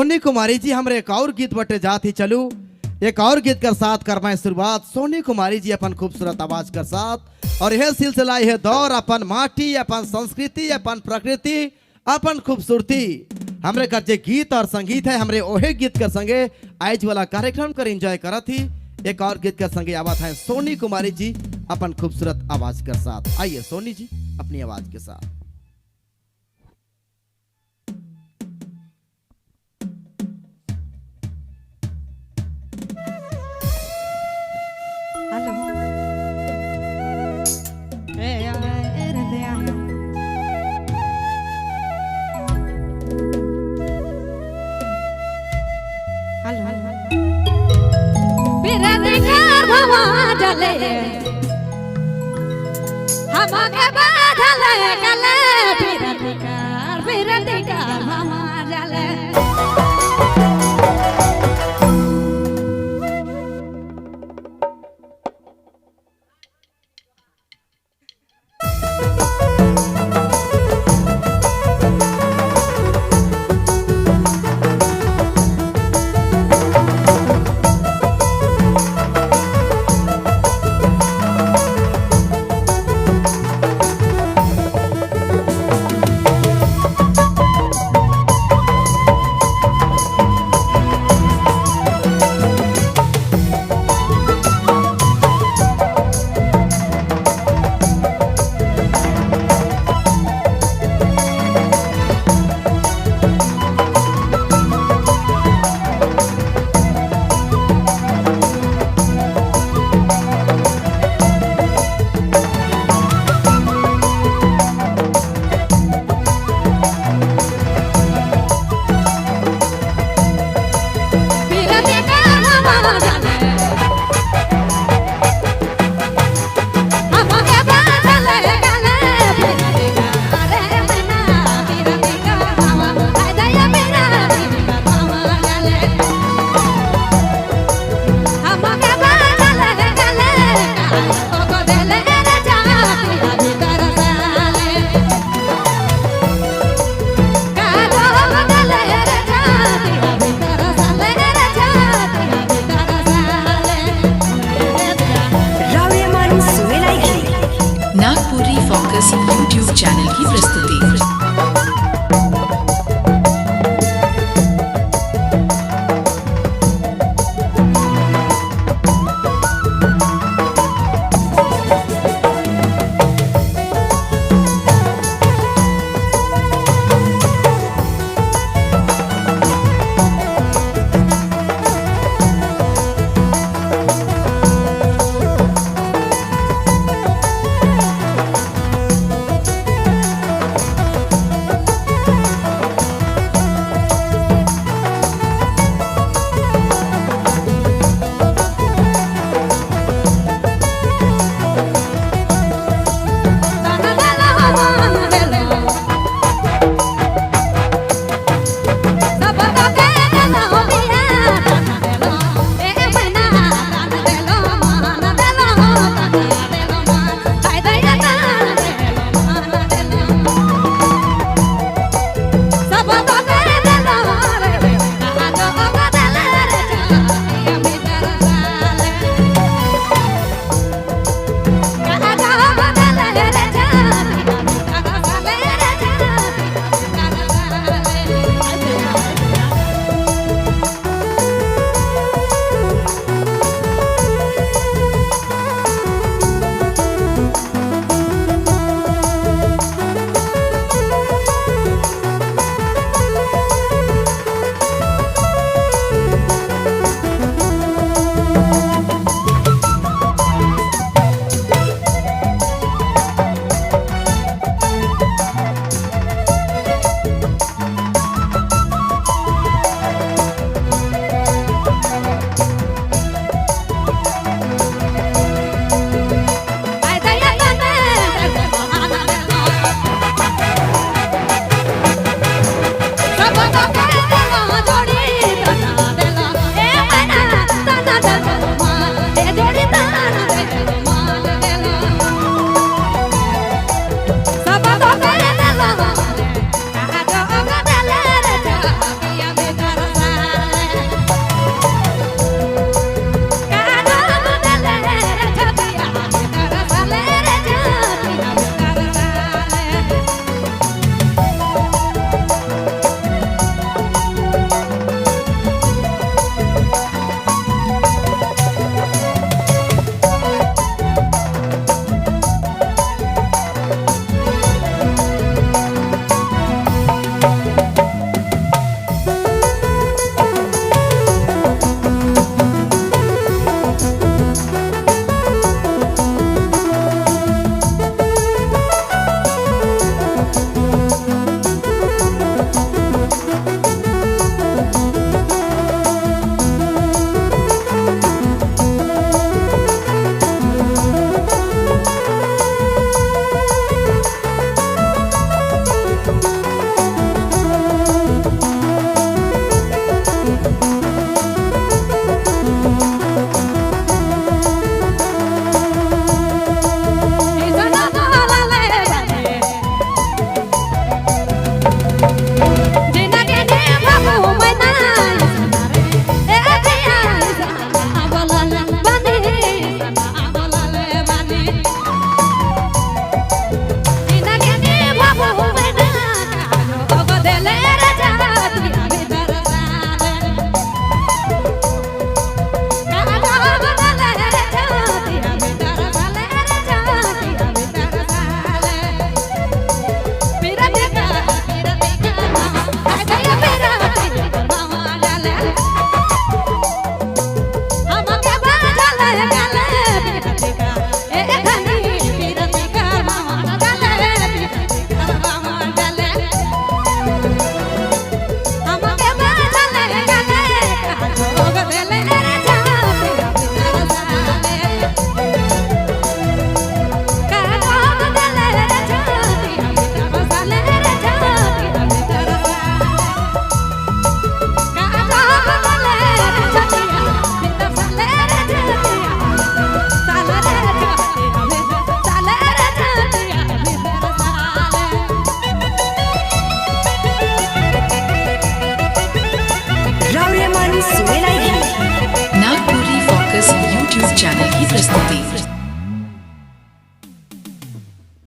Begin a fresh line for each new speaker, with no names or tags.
सोनी कुमारी जी हमरे एक और गीत बटे जात ही चलू। एक और गीत कर साथ करवाएं शुरुआत सोनी कुमारी जी अपन खूबसूरत आवाज कर साथ। और यह सिलसिला यह दौर अपन माटी अपन संस्कृति अपन प्रकृति अपन खूबसूरती हमरे कर जे गीत और संगीत है हमरे ओहे गीत कर संगे आज वाला कार्यक्रम कर एंजॉय करत ही। एक और गीत कर संगे आवत है सोनी कुमारी जी अपन खूबसूरत आवाज कर साथ। आइए सोनी जी अपनी आवाज के साथ।
हमारे बादल गले फिर अधिकार मामा जले
YouTube चैनल की प्रस्तुति।